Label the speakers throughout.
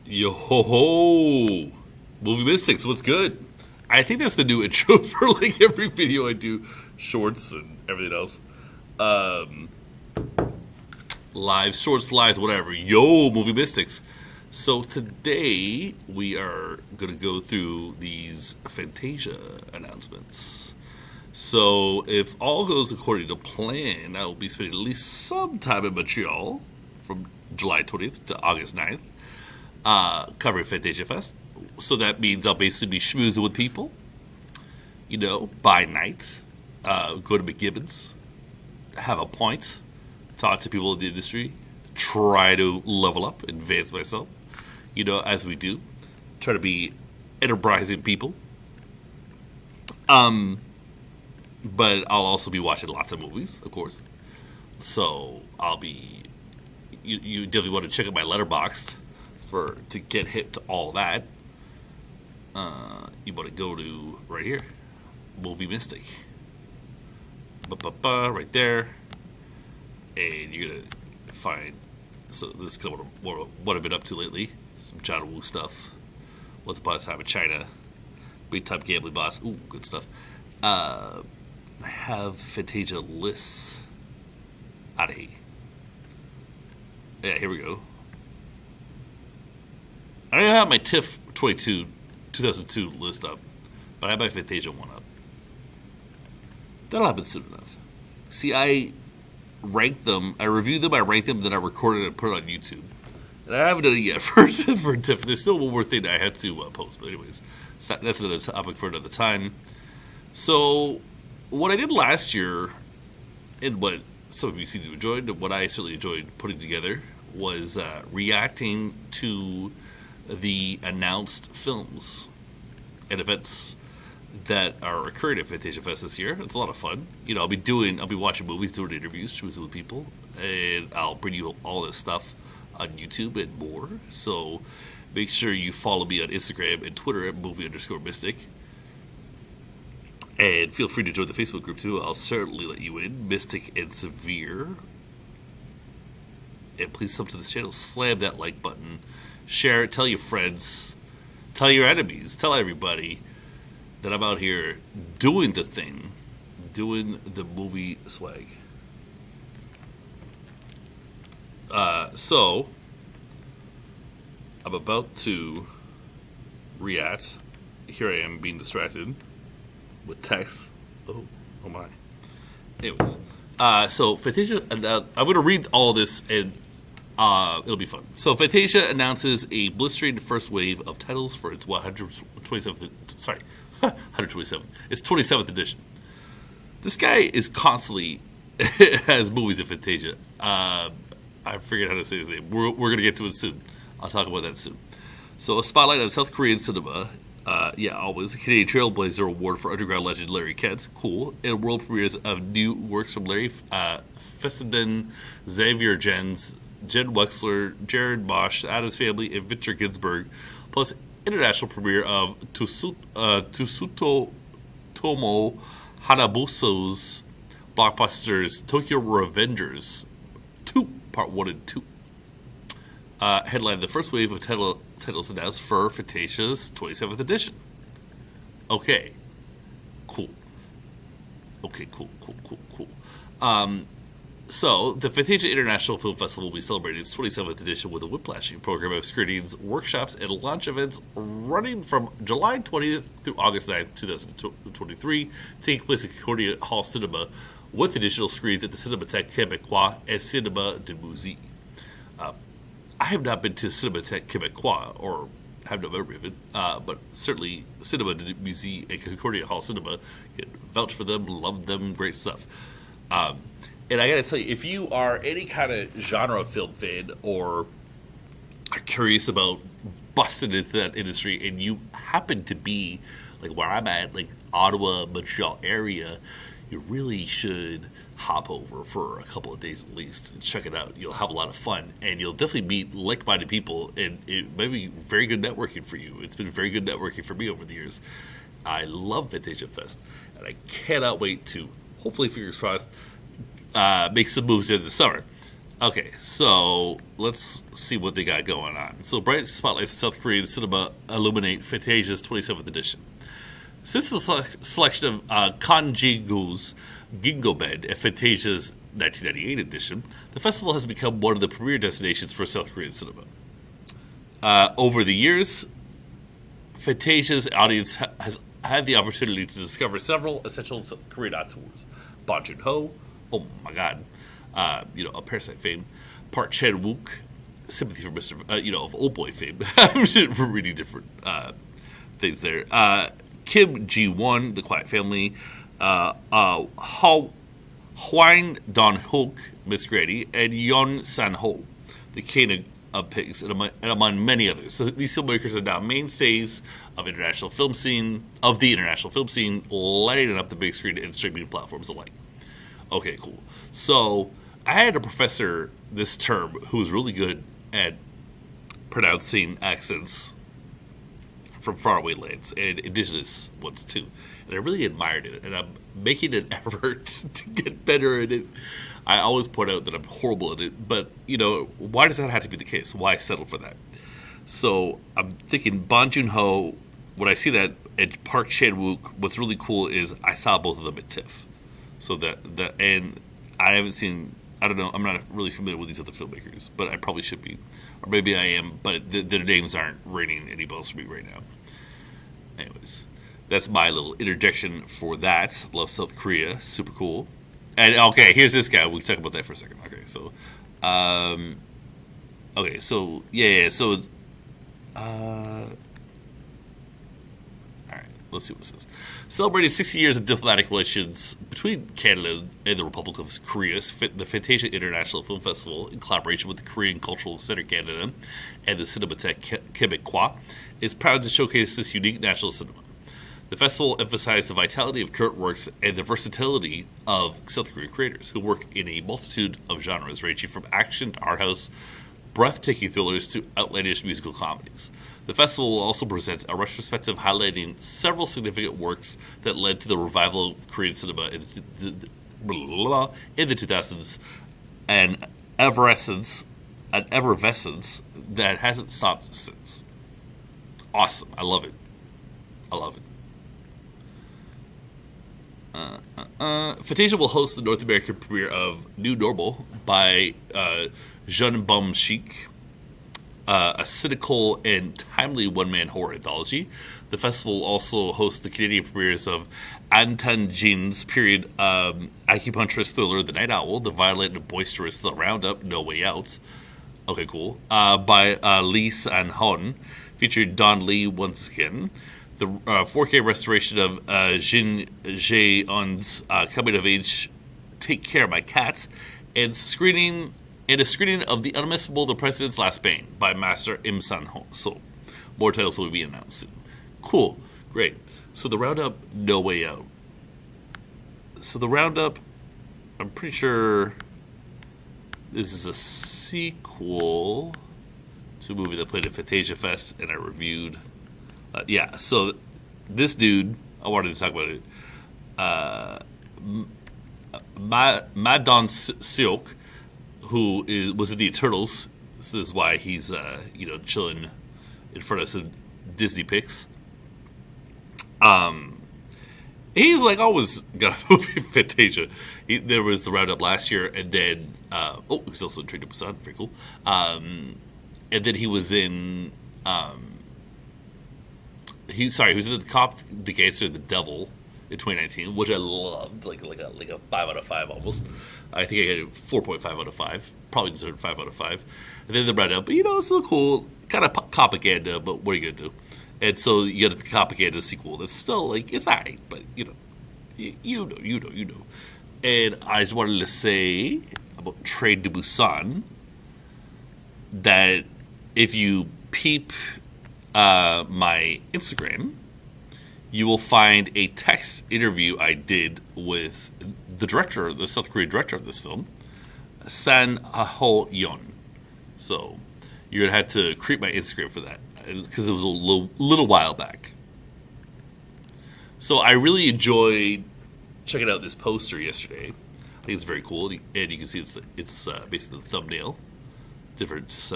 Speaker 1: Yo ho ho! Movie Mystics, what's good? I think that's the new intro for like every video I do, shorts and everything else. Um, Live, shorts, lives, whatever. Yo, Movie Mystics. So today we are going to go through these Fantasia announcements. So if all goes according to plan, I will be spending at least some time in Montreal from July 20th to August 9th covering Fantasia Fest. So that means I'll basically be schmoozing with people, by night, go to McGibbon's, have a point, talk to people in the industry, try to level up, advance myself, as we do, try to be enterprising people. But I'll also be watching lots of movies, of course. So I'll be, you definitely want to check out my Letterboxd to get hit to all that. You want to go to right here, Movie Mystic, right there, and you're gonna find. So this is kind of what I've been up to lately. Some John Woo stuff. Once Upon a Time in China, Big Time Gambling Boss. Ooh, good stuff. I have Fantasia lists out of here. Yeah, here we go. I don't have my TIFF 2002 list up, but I have my Fantasia one up. That'll happen soon enough. See, I rank them, I review them, I rank them, then I record it and put it on YouTube. And I haven't done it yet for TIFF. There's still one more thing that I had to post, but anyways, that's another topic for another time. So, what I did last year, and what some of you seem to enjoy, and what I certainly enjoyed putting together, was reacting to the announced films and events that are occurring at Fantasia Fest this year. It's a lot of fun. I'll be watching movies, doing interviews, choosing with people, and I'll bring you all this stuff on YouTube and more. So make sure you follow me on Instagram and Twitter at movie_mystic. And feel free to join the Facebook group too. I'll certainly let you in, Mystic and Severe. And please sub to this channel, slam that like button, share it, tell your friends, tell your enemies, tell everybody that I'm out here doing the thing, doing the movie swag. So, I'm about to react. Here I am being distracted with text. Oh my. Anyways, so Fantasia, I'm going to read all this and it'll be fun. So Fantasia announces a blistering first wave of titles for its 127th, sorry, 127th. It's 27th edition. This guy is constantly has movies in Fantasia. I figured how to say his name. We're going to get to it soon. I'll talk about that soon. So a spotlight on South Korean cinema. Always. A Canadian Trailblazer Award for underground legend Larry Kent. Cool. And world premieres of new works from Larry Fessenden, Xavier Jen Wexler, Jared Bosch, Addams Family, and Victor Ginsburg. Plus international premiere of Tsutomu Hanabuso's blockbusters Tokyo Revengers 2, Part 1 and 2. Headline the first wave of titles announced for Fantasia's 27th edition. Okay. Cool. So, the Fantasia International Film Festival will be celebrating its 27th edition with a whiplashing program of screenings, workshops, and launch events running from July 20th through August 9th, 2023, taking place at Concordia Hall Cinema, with additional screens at the Cinémathèque Québécois and Cinéma de Musée. I have not been to Cinémathèque Québécois, or have no memory of it, but certainly Cinéma de Musée and Concordia Hall Cinema can vouch for them, love them, great stuff. And I gotta tell you, if you are any kind of genre film fan or are curious about busting into that industry and you happen to be like where I'm at, like Ottawa, Montreal area, you really should hop over for a couple of days at least and check it out. You'll have a lot of fun and you'll definitely meet like-minded people, and it may be very good networking for you. It's been very good networking for me over the years. I love Fantasia Fest and I cannot wait to, hopefully fingers crossed, make some moves in the summer. Okay, so let's see what they got going on. So, bright spotlights of South Korean cinema illuminate Fantasia's 27th edition. Since the selection of Kan Ji-goo's Gingo Bed at Fantasia's 1998 edition, the festival has become one of the premier destinations for South Korean cinema. Over the years, Fantasia's audience has had the opportunity to discover several essential Korean auteurs. Bong Joon-ho, oh my God, of Parasite fame. Park Chan-wook, Sympathy for Mr. Of Old Boy fame. Really different things there. Kim Ji-won, The Quiet Family. Hwang Dong-hook, Miss Granny, and Yeon San-ho, The King of Pigs, and among many others. So these filmmakers are now mainstays of the international film scene, lighting up the big screen and streaming platforms alike. Okay, cool. So I had a professor this term who was really good at pronouncing accents from faraway lands and indigenous ones too, and I really admired it. And I'm making an effort to get better at it. I always point out that I'm horrible at it, but why does that have to be the case? Why settle for that? So I'm thinking Bong Joon-ho. When I see that at Park Chan-wook, what's really cool is I saw both of them at TIFF. So and I haven't seen. I don't know. I'm not really familiar with these other filmmakers, but I probably should be, or maybe I am. But their names aren't ringing any bells for me right now. Anyways, that's my little interjection for that. Love South Korea, super cool. And okay, here's this guy. We can talk about that for a second. Okay, so, so all right, let's see what it says. Celebrating 60 years of diplomatic relations between Canada and the Republic of Korea, the Fantasia International Film Festival, in collaboration with the Korean Cultural Center Canada and the Cinémathèque Québécois, is proud to showcase this unique national cinema. The festival emphasized the vitality of current works and the versatility of South Korean creators who work in a multitude of genres ranging from action to art house, breathtaking thrillers to outlandish musical comedies. The festival will also present a retrospective highlighting several significant works that led to the revival of Korean cinema in the 2000s, an effervescence that hasn't stopped since. Awesome. I love it. Fantasia will host the North American premiere of New Normal by Jean Bum-Chic, a cynical and timely one-man horror anthology. The festival will also host the Canadian premieres of Anton Jin's period acupuncturist thriller The Night Owl, the violent and boisterous The Roundup, No Way Out. Okay, cool. By Lee San-hon, featured Don Lee once again. The 4K restoration of Jin Jae-eun's coming-of-age Take Care of My Cat, and a screening of The Unmissable The President's Last Bane by Master Im San-so. More titles will be announced soon. Cool. Great. So the Roundup, No Way Out. So the Roundup, I'm pretty sure this is a sequel to a movie that played at Fantasia Fest, and I reviewed. So this dude, I wanted to talk about it. Ma Dong-seok, who was in the Eternals. This is why he's chilling in front of some Disney pics. He's like always got a movie in Fantasia. There was the Roundup last year, and then he was also in Train to Busan, very cool. And then he was in. He was in The Cop, The Gangster, The Devil in 2019, which I loved, like a 5 out of 5 almost. I think I got a 4.5 out of 5. Probably deserved 5 out of 5. And then the Roundup, but it's still cool, kind of propaganda, but what are you gonna do? And so you got the propaganda sequel that's still it's alright, but you know. And I just wanted to say about Train to Busan that if you peep my Instagram, you will find a text interview I did with the South Korean director of this film, San Ho Yeon. So you're gonna have to creep my Instagram for that because it was a little while back. So I really enjoyed checking out this poster yesterday. think it's very cool, and you can see it's basically the thumbnail, different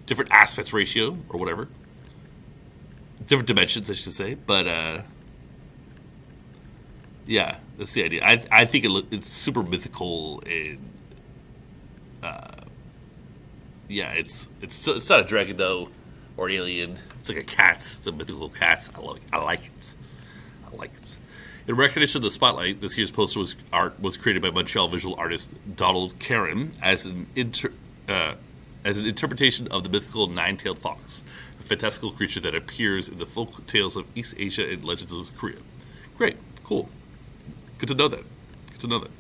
Speaker 1: different aspect ratio or whatever, different dimensions, I should say. But yeah, that's the idea. I think it's super mythical, and yeah, it's not a dragon though, or an alien. It's like a cat. It's a mythical cat. I like it. I like it. In recognition of the spotlight, this year's poster was created by Montreal visual artist Donald Caron as an interpretation of the mythical nine-tailed fox, a fantastical creature that appears in the folk tales of East Asia and legends of Korea. Great, cool, good to know that. Good to know that.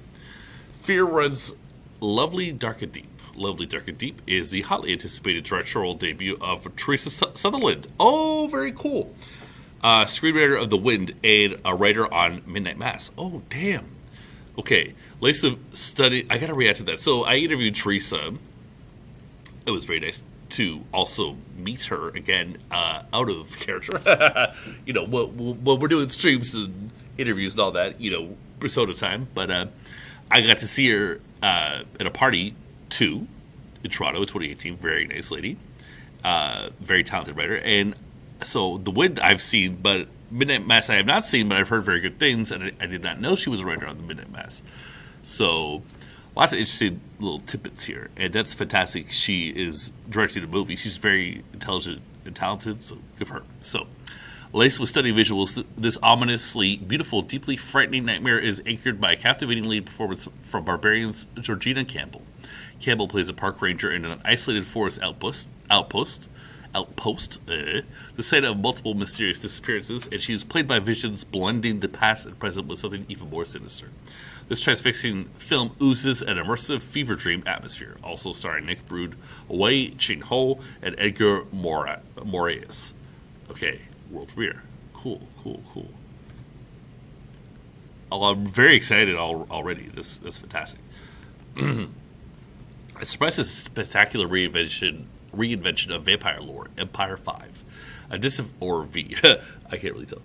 Speaker 1: Fear runs Lovely Dark and Deep. Lovely Dark and Deep is the hotly anticipated directorial debut of Teresa Sutherland. Oh, very cool. Screenwriter of The Wind and a writer on Midnight Mass. Oh, damn. Okay, let's study. I gotta react to that. So I interviewed Teresa. It was very nice to also meet her again, out of character. You know, when we're doing streams and interviews and all that, you know, persona time. But I got to see her at a party too in Toronto in 2018. Very nice lady, very talented writer. And so The Wind I've seen, but Midnight Mass I have not seen, but I've heard very good things, and I did not know she was a writer on the Midnight Mass. So lots of interesting little tidbits here, and that's fantastic. She is directing a movie. She's very intelligent and talented, so good for her. So, laced with stunning visuals, this ominously beautiful, deeply frightening nightmare is anchored by a captivating lead performance from Barbarian's Georgina Campbell. Campbell plays a park ranger in an isolated forest outpost, the site of multiple mysterious disappearances, and she is played by visions blending the past and present with something even more sinister. This transfixing film oozes an immersive fever dream atmosphere, also starring Nick Brood, Wei Ching-ho, and Edgar Moraes. Okay, world premiere. Cool. Oh, I'm very excited already. That's fantastic. It expresses a spectacular reinvention of vampire lore, Empire 5. Or V. I can't really tell.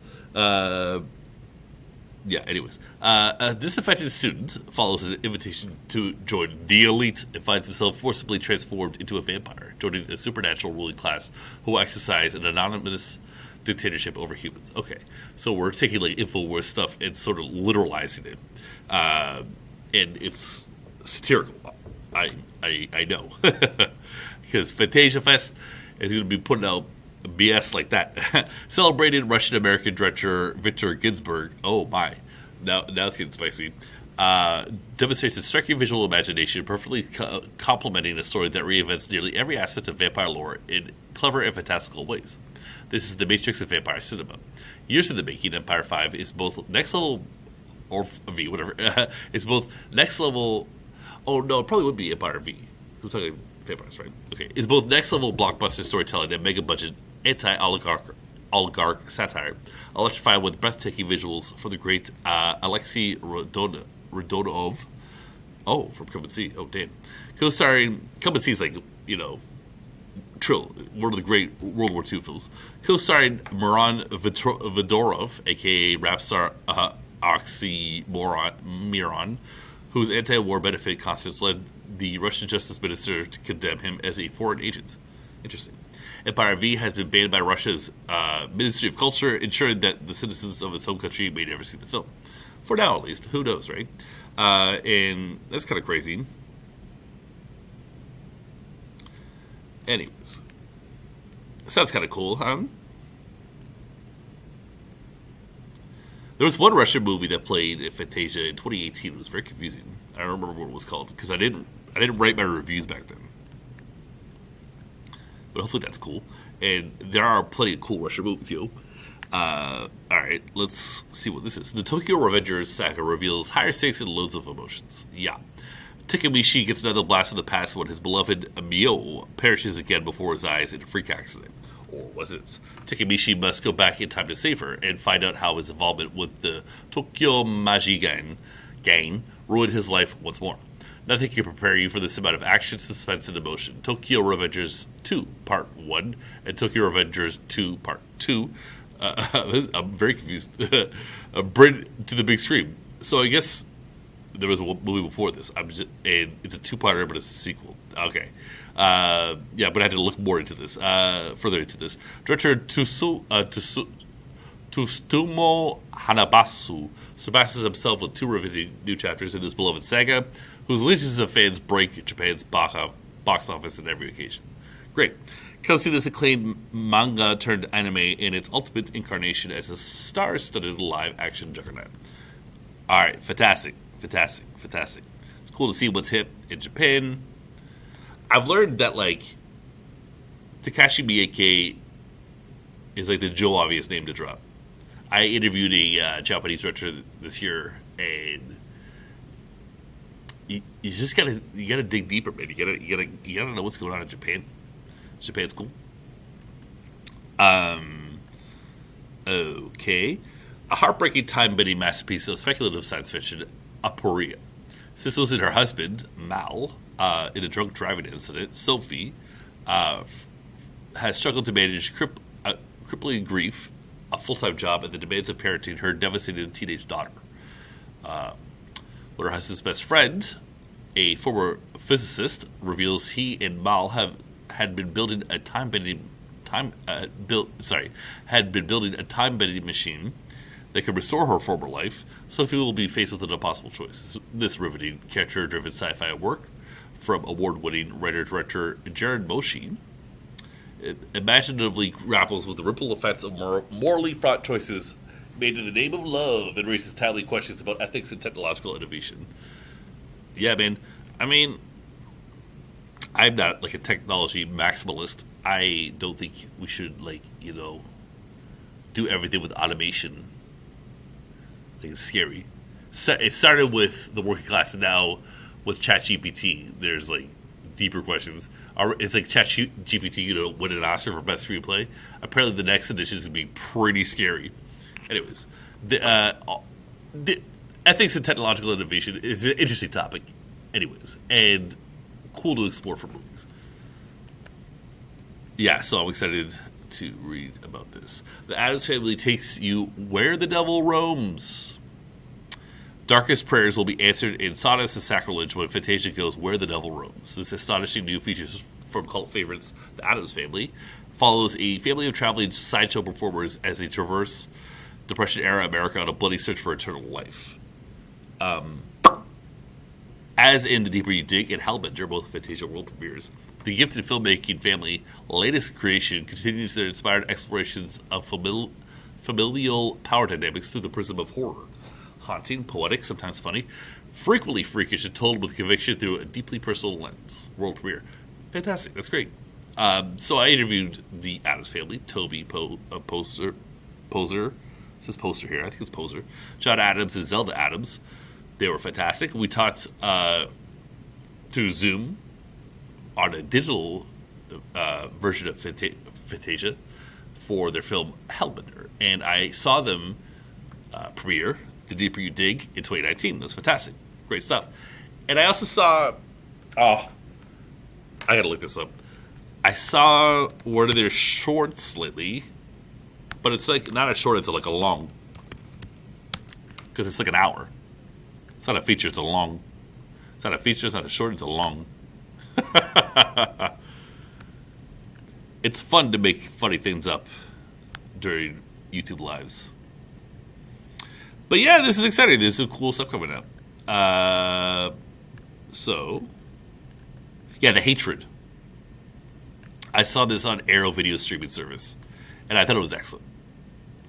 Speaker 1: Anyways. A disaffected student follows an invitation to join the elite and finds himself forcibly transformed into a vampire, joining a supernatural ruling class who exercise an anonymous dictatorship over humans. Okay, so we're taking like InfoWars stuff and sort of literalizing it. And it's satirical. I know. Because Fantasia Fest is going to be putting out BS like that. Celebrated Russian-American director Victor Ginsburg. Oh my. Now it's getting spicy. Demonstrates a striking visual imagination, perfectly complementing a story that reinvents nearly every aspect of vampire lore in clever and fantastical ways. This is the matrix of vampire cinema. Years in the making, Empire 5 is both next level, or V, whatever. It's both next level. Oh no, it probably would be Empire V. We're talking vampires, right? Okay, it's both next level blockbuster storytelling and mega budget anti-oligarch satire, electrified with breathtaking visuals from the great Alexei Rodonov. Oh, from Come and See. Oh, damn. Co-starring, Come and See is like, you know, one of the great World War II films. Co-starring Miran Vidorov, a.k.a. rap star Oxymoron, whose anti-war benefit concerts led the Russian Justice Minister to condemn him as a foreign agent. Interesting. Empire V has been banned by Russia's Ministry of Culture, ensuring that the citizens of its home country may never see the film. For now, at least. Who knows, right? And that's kind of crazy. Anyways. Sounds kind of cool, huh? There was one Russian movie that played at Fantasia in 2018. It was very confusing. I don't remember what it was called because I didn't write my reviews back then. But hopefully that's cool. And there are plenty of cool Russian movies, yo. Alright, let's see what this is. The Tokyo Revengers saga reveals higher stakes and loads of emotions. Yeah. Takemichi gets another blast from the past when his beloved Mio perishes again before his eyes in a freak accident. Or was it? Takemichi must go back in time to save her and find out how his involvement with the Tokyo Maji gang ruined his life once more. Nothing can prepare you for this amount of action, suspense, and emotion. Tokyo Revengers 2 Part 1 and Tokyo Revengers 2 Part 2. I'm very confused. Bring to the big screen. So I guess there was a movie before this. And it's a two-parter, but it's a sequel. Okay. Yeah, but I had to look more into this, further into this. Director Tsutomu Hanabasu surpasses himself with 2 riveting new chapters in this beloved saga, whose legions of fans break Japan's box office on every occasion. Great. Come see this acclaimed manga turned anime in its ultimate incarnation as a star-studded live-action juggernaut. All right, fantastic. It's cool to see what's hip in Japan. I've learned that, like, Takashi Miike is, like, the Joe Obvious name to drop. I interviewed a Japanese director this year, and you just gotta dig deeper, man. You gotta know what's going on in Japan. Japan's cool. Okay. A heartbreaking time-bending masterpiece of speculative science fiction, Aporia. Sissels and her husband, Mal, in a drunk driving incident, Sophie, has struggled to manage crippling grief, a full-time job, and the demands of parenting her devastated teenage daughter. When her husband's best friend, a former physicist, reveals he and Mal had been building a time-bending machine that could restore her former life, Sophie will be faced with an impossible choice. This riveting, character-driven sci-fi work from award-winning writer-director Jared Moshe imaginatively grapples with the ripple effects of morally fraught choices made in the name of love and raises timely questions about ethics and technological innovation. Yeah, man. I mean, I'm not like a technology maximalist. I don't think we should, like, do everything with automation. Like, it's scary. So it started with the working class, and now with ChatGPT, there's like deeper questions. It's like ChatGPT, win an Oscar for best screenplay. Apparently, the next edition is gonna be pretty scary. Anyways, the ethics and technological innovation is an interesting topic. Anyways, and cool to explore for movies. Yeah, so I'm excited to read about this. The Addams Family takes you where the devil roams. Darkest prayers will be answered in sawdust and sacrilege when Fantasia goes where the devil roams. This astonishing new feature from cult favorites, the Addams Family, follows a family of traveling sideshow performers as they traverse Depression-era America on a bloody search for eternal life. As in The Deeper You Dig and Hellbender, both Fantasia world premieres, the gifted filmmaking family latest creation continues their inspired explorations of familial power dynamics through the prism of horror. Haunting, poetic, sometimes funny, frequently freakish, and told with conviction through a deeply personal lens. World premiere. Fantastic. That's great. So I interviewed the Addams Family, Toby Poser. It says Poster here. I think it's Poser. John Adams and Zelda Adams. They were fantastic. We talked through Zoom on a digital version of Fantasia for their film Hellbender. And I saw them premiere The Deeper You Dig in 2019. That was fantastic. Great stuff. And I also saw... Oh, I gotta look this up. I saw one of their shorts lately, but it's like not a short, it's like a long. Because it's like an hour. It's not a feature, it's a long. It's not a feature, it's not a short, it's a long. It's fun to make funny things up during YouTube Lives. But yeah, this is exciting. There's some cool stuff coming up. So, yeah, The Hatred. I saw this on Arrow Video streaming service, and I thought it was excellent.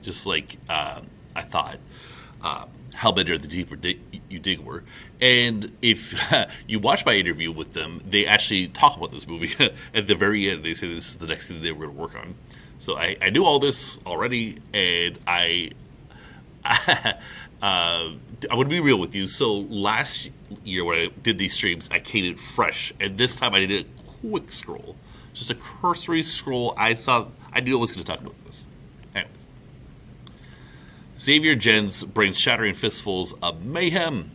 Speaker 1: Just like I thought Hellbender, The Deeper You Dig were. And if you watch my interview with them, they actually talk about this movie. At the very end, they say this is the next thing they were going to work on. So I knew all this already, and I'm going to be real with you. So last year when I did these streams, I came in fresh, and this time I did a quick scroll. Just a cursory scroll. I knew I was going to talk about this. Anyways. Xavier Gens brings shattering fistfuls of mayhem.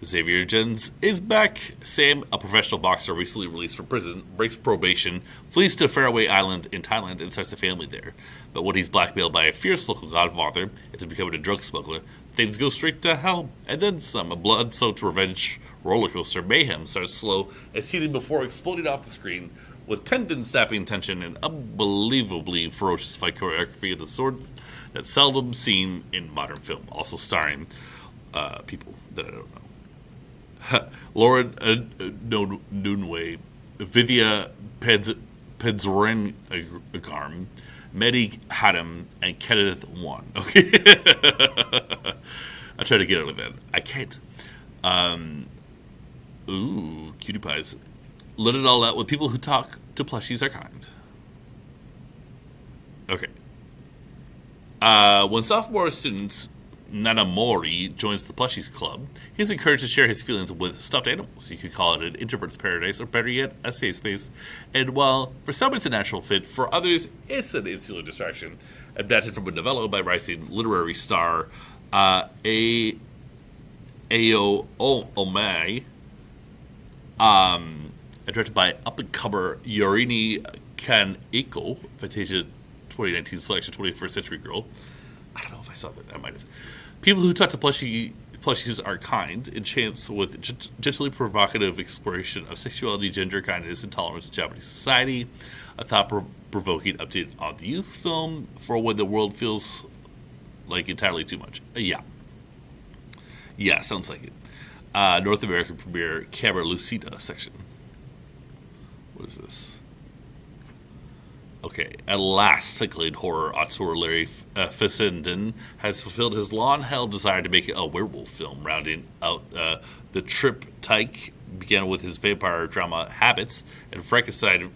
Speaker 1: Xavier Jens is back. Sam, a professional boxer recently released from prison, breaks probation, flees to Faraway Island in Thailand, and starts a family there. But when he's blackmailed by a fierce local godfather into becoming a drug smuggler, things go straight to hell, and then some. A blood-soaked revenge roller coaster mayhem starts slow and seething before exploding off the screen, with tendon-snapping tension and unbelievably ferocious fight choreography of the sort that's seldom seen in modern film. Also starring people that I don't know. Lauren Nunway, Vidya Pedzrengarm, Mehdi Haddam, and Kenneth Wan. Okay. I try to get out of that. I can't. Cutie pies. Let it all out with people who talk to plushies are kind. Okay. When sophomore students Nanamori joins the Plushies Club, he's encouraged to share his feelings with stuffed animals. You could call it an introvert's paradise, or better yet, a safe space. And while for some it's a natural fit, for others it's an insular distraction. Adapted from a novella by rising literary star Ayo Omai, and directed by up-and-comer Yorini Kaneko, Fantasia 2019 selection, 21st Century Girl. I don't know if I saw that. I might have. People who talk to plushies are kind, enchants with gently provocative exploration of sexuality, gender, kindness, and tolerance in Japanese society. A thought-provoking update on the youth film for when the world feels like entirely too much. Yeah, sounds like it. North American premiere, Camera Lucida section. What is this? Okay, at last, acclaimed horror auteur Larry Fessenden has fulfilled his long-held desire to make a werewolf film. Rounding out the triptych began with his vampire drama Habits and Frankenstein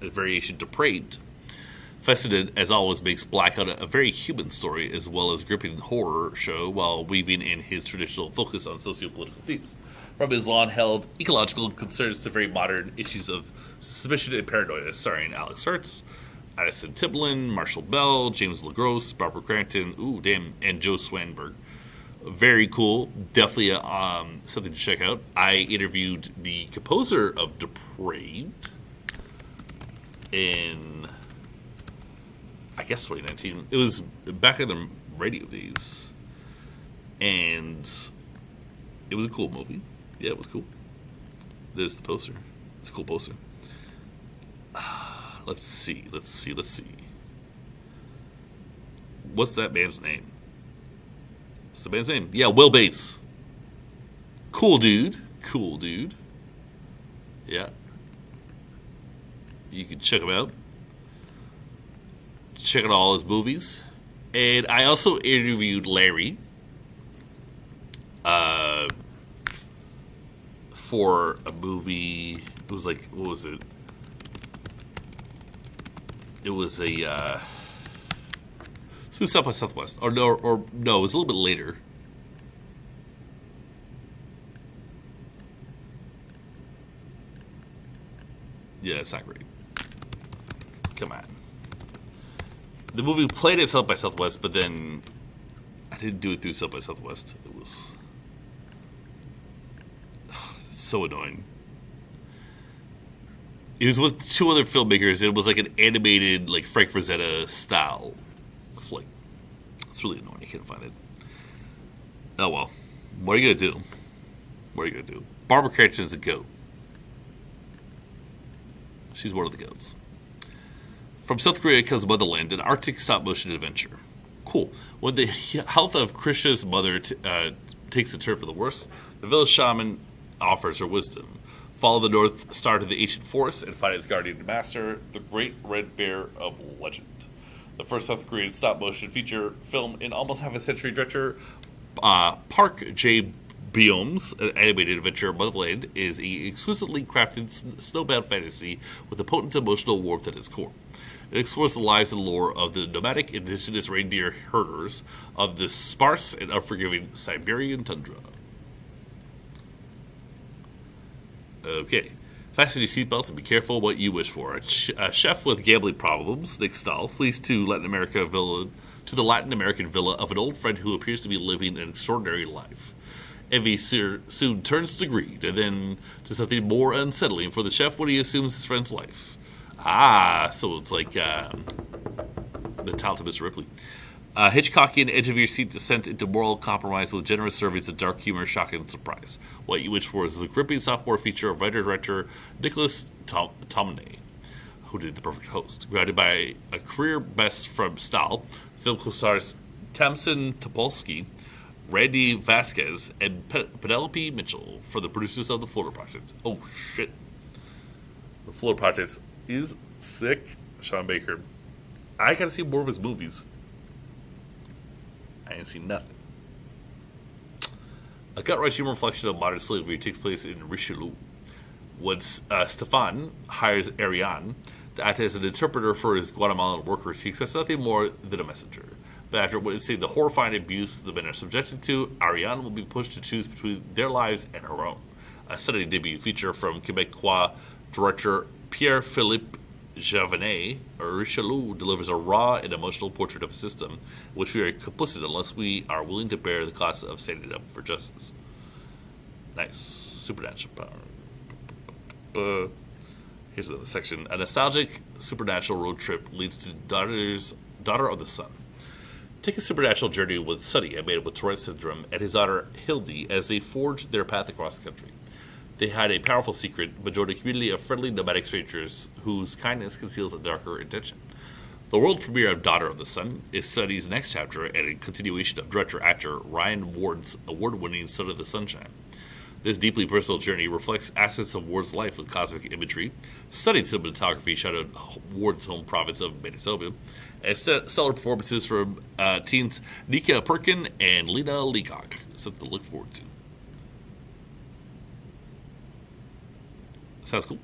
Speaker 1: variation Depraved. Fessenden, as always, makes Blackout a very human story as well as gripping horror show while weaving in his traditional focus on socio-political themes. From his long-held ecological concerns to very modern issues of suspicion and paranoia, starring Alex Hertz, Addison Tiblin, Marshall Bell, James LaGrosse, Barbara Crampton, and Joe Swanberg. Very cool. Definitely something to check out. I interviewed the composer of Depraved in, I guess, 2019. It was back in the radio days. And it was a cool movie. Yeah, it was cool. There's the poster. It's a cool poster. Let's see. What's that man's name? What's the man's name? Yeah, Will Bates. Cool dude. Yeah. You can check him out. Check out all his movies. And I also interviewed Larry for a movie. It was like, what was it? It was a South by Southwest. Or no, it was a little bit later. Yeah, it's not great. Come on. The movie played at South by Southwest, but then I didn't do it through South by Southwest. It was so annoying. It was with two other filmmakers. It was like an animated, like Frank Frazetta style flick. It's really annoying. I can't find it. Oh well. What are you gonna do? Barbara Crampton is a goat. She's one of the goats. From South Korea comes Motherland, an Arctic stop-motion adventure. Cool. When the health of Krisha's mother takes a turn for the worse, the village shaman offers her wisdom. Follow the North Star to the ancient forest and find its guardian master, the Great Red Bear of Legend. The first South Korean stop-motion feature film in almost half a century, director Park J. Biomes, an animated adventure Motherland, is an exquisitely crafted snowbound fantasy with a potent emotional warmth at its core. It explores the lives and lore of the nomadic indigenous reindeer herders of the sparse and unforgiving Siberian tundra. Okay. Fasten your seatbelts and be careful what you wish for. A chef with gambling problems, Nick Stahl, flees to the Latin American villa of an old friend who appears to be living an extraordinary life. Envy soon turns to greed, and then to something more unsettling for the chef when he assumes his friend's life. Ah, so it's like the talented Mr. Ripley. Hitchcockian edge-of-your-seat descent into moral compromise with generous servings of dark humor, shock, and surprise. What you wish for is the gripping sophomore feature of writer-director Nicholas Tomney, who did The Perfect Host. Grounded by a career best from Stahl, the film co-stars Tamsin Topolsky, Randy Vasquez, and Penelope Mitchell for the producers of The Florida Project. Oh, shit. The Florida Project is sick. Sean Baker. I gotta see more of his movies. I ain't seen nothing. A gut-wrenching humor reflection of modern slavery takes place in Richelieu. When Stefan hires Ariane to act as an interpreter for his Guatemalan workers, he expects nothing more than a messenger. But after witnessing the horrifying abuse the men are subjected to, Ariane will be pushed to choose between their lives and her own. A stunning debut feature from Quebecois director Pierre-Philippe Javenet, Richelieu delivers a raw and emotional portrait of a system in which we are complicit unless we are willing to bear the cost of standing up for justice. Nice. Supernatural power. Here's another section. A nostalgic supernatural road trip leads to Daughter of the Sun. Take a supernatural journey with Sonny, a man with Tourette syndrome, and his daughter Hildy as they forge their path across the country. They had a powerful secret, but joined a community of friendly nomadic strangers whose kindness conceals a darker intention. The world premiere of Daughter of the Sun is Sonny's next chapter and a continuation of director-actor Ryan Ward's award-winning Son of the Sunshine. This deeply personal journey reflects aspects of Ward's life with cosmic imagery, stunning cinematography shot at Ward's home province of Manitoba, and stellar performances from teens Nika Perkin and Lena Leacock. Something to look forward to. Sounds cool.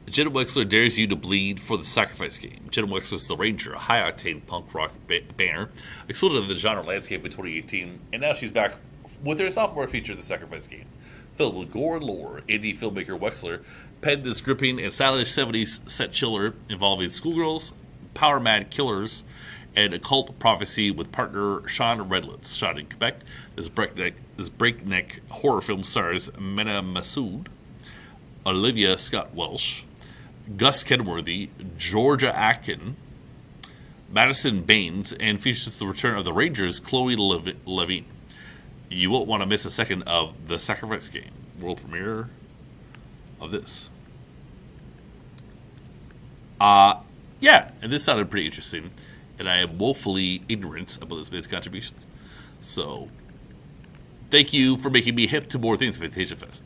Speaker 1: Jenna Wexler dares you to bleed for the sacrifice game. Jenna Wexler's The Ranger, a high-octane punk rock banner, exploded in the genre landscape in 2018, and now she's back with her sophomore feature, The Sacrifice Game. Filled with gore and lore, indie filmmaker Wexler penned this gripping and stylish 70s set chiller involving schoolgirls, power-mad killers, and occult prophecy with partner Sean Redlands. Shot in Quebec, this breakneck horror film stars Mena Massoud, Olivia Scott Welsh, Gus Kenworthy, Georgia Atkin, Madison Baines, and features the return of the Rangers' Chloe Levine. You won't want to miss a second of The Sacrifice Game, world premiere of this. Yeah, and this sounded pretty interesting, and I am woefully ignorant about this man's contributions. So, thank you for making me hip to more things at Fantasia Fest.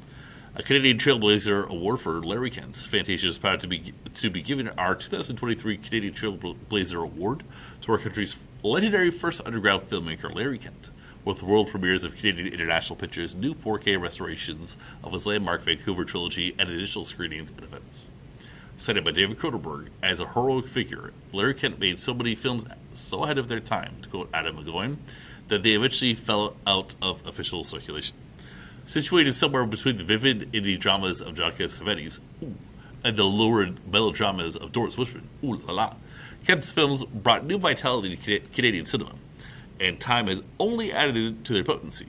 Speaker 1: A Canadian Trailblazer Award for Larry Kent. Fantasia is proud to be giving our 2023 Canadian Trailblazer Award to our country's legendary first underground filmmaker, Larry Kent, with world premieres of Canadian International Pictures' new 4K restorations of his landmark Vancouver trilogy and additional screenings and events. Cited by David Cronenberg as a heroic figure, Larry Kent made so many films so ahead of their time, to quote Adam McGowan, that they eventually fell out of official circulation. Situated somewhere between the vivid indie dramas of John Cassavetes and the lurid melodramas of Doris Wishman, ooh la la, Kent's films brought new vitality to Canadian cinema, and time has only added to their potency.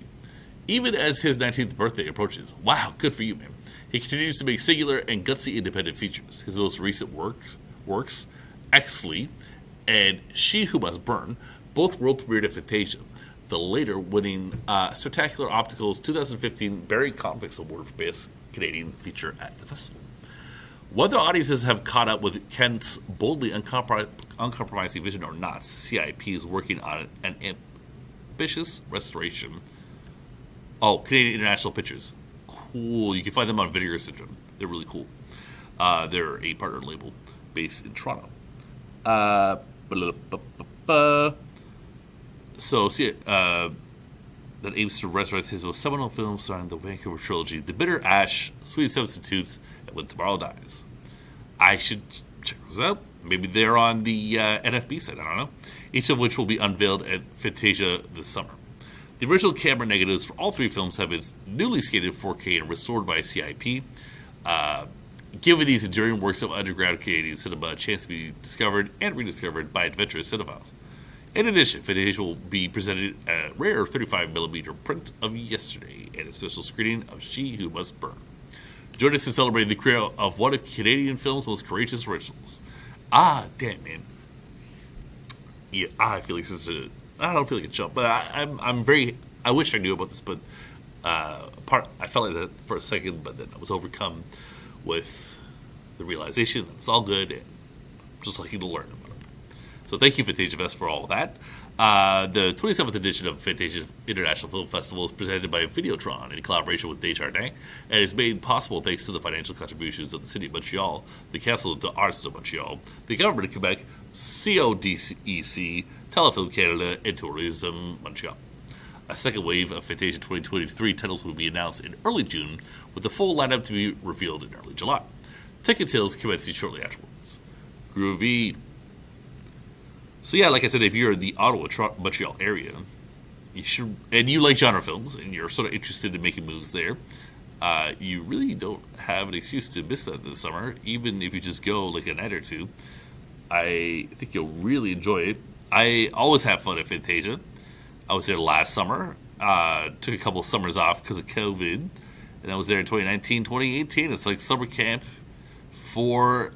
Speaker 1: Even as his 19th birthday approaches, wow, good for you, man. He continues to make singular and gutsy independent features. His most recent works Exley and She Who Must Burn, both world premiered at Fantasia, the later winning Spectacular Optical's 2015 Barry Convicts Award for Best Canadian Feature at the festival. Whether audiences have caught up with Kent's boldly uncompromising vision or not, CIP is working on an ambitious restoration. Oh, Canadian International Pictures. Cool. You can find them on Vinegar Syndrome. They're really cool. They're a partner label based in Toronto. So, see, that aims to restaurant his most seminal film starring the Vancouver trilogy, The Bitter Ash, Sweet Substitute, and When Tomorrow Dies. I should check this out. Maybe they're on the NFB site. I don't know. Each of which will be unveiled at Fantasia this summer. The original camera negatives for all three films have been newly scaned 4K and restored by CIP, giving these enduring works of underground Canadian cinema a chance to be discovered and rediscovered by adventurous cinephiles. In addition, Fantasia will be presented a rare 35mm print of Yesterday and a special screening of She Who Must Burn. Join us in celebrating the career of one of Canadian film's most courageous originals. Damn, man. Yeah, I feel like I don't feel like a chump, but I'm very. I wish I knew about this, but I felt like that for a second, but then I was overcome with the realization that it's all good, and I'm just lucky to learn about it. So thank you, Fantasia Fest, for all of that. The 27th edition of Fantasia International Film Festival is presented by Videotron in collaboration with Desjardins, and is made possible thanks to the financial contributions of the City of Montreal, the Council de Arts of Montreal, the Government of Quebec, CODEC, Telefilm Canada, and Tourism Montreal. A second wave of Fantasia 2023 titles will be announced in early June, with the full lineup to be revealed in early July. Ticket sales commencing shortly afterwards. Groovy. So yeah, like I said, if you're in the Ottawa, Montreal area, you should, and you like genre films, and you're sort of interested in making moves there, you really don't have an excuse to miss that this summer, even if you just go like a night or two. I think you'll really enjoy it. I always have fun at Fantasia. I was there last summer, took a couple of summers off because of COVID, and I was there in 2019, 2018. It's like summer camp for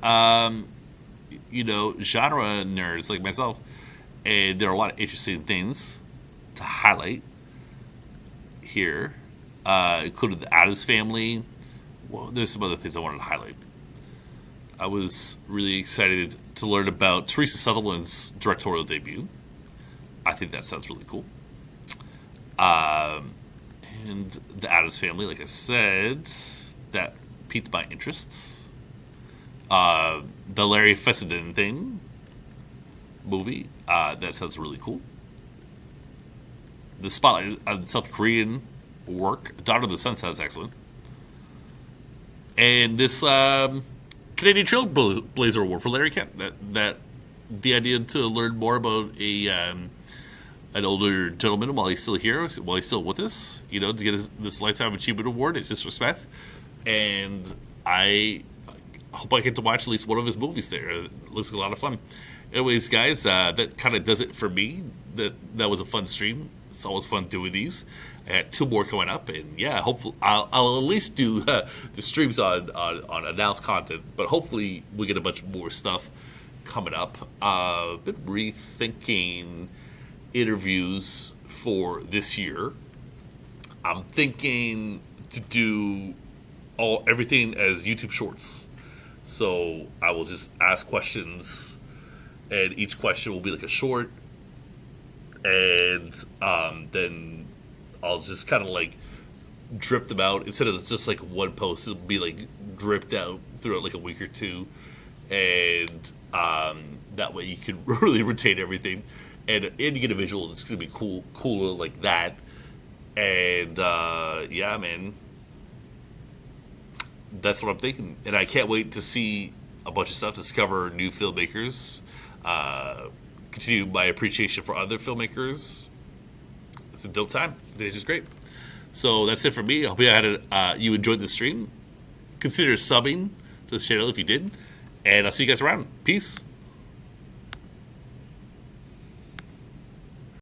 Speaker 1: genre nerds like myself, and there are a lot of interesting things to highlight here, including the Addams Family. Well, there's some other things I wanted to highlight. I was really excited to learn about Teresa Sutherland's directorial debut. I think that sounds really cool. And the Addams Family, like I said, that piqued my interest. The Larry Fessenden thing movie, that sounds really cool. The spotlight on South Korean work, Daughter of the Sun, sounds excellent. And this Canadian Trailblazer Award for Larry Kent. That the idea to learn more about an older gentleman while he's still here, while he's still with us, to get this Lifetime Achievement Award is just respect. And I hope I get to watch at least one of his movies there. It looks like a lot of fun. Anyways, guys, that kind of does it for me. That was a fun stream. It's always fun doing these. I had 2 more coming up, and yeah, hopefully I'll at least do the streams on announced content. But hopefully we get a bunch more stuff coming up. Been rethinking interviews for this year. I'm thinking to do everything as YouTube Shorts. So I will just ask questions, and each question will be like a short, and then I'll just kind of like drip them out instead of just like one post. It'll be like dripped out throughout like a week or two, and that way you can really retain everything, and you get a visual that's gonna be cooler like that. And yeah, man, that's what I'm thinking, and I can't wait to see a bunch of stuff, discover new filmmakers, continue my appreciation for other filmmakers. It's a dope time. Today's just great. So that's it for me. I hope you enjoyed the stream. Consider subbing to this channel if you did, and I'll see you guys around. Peace.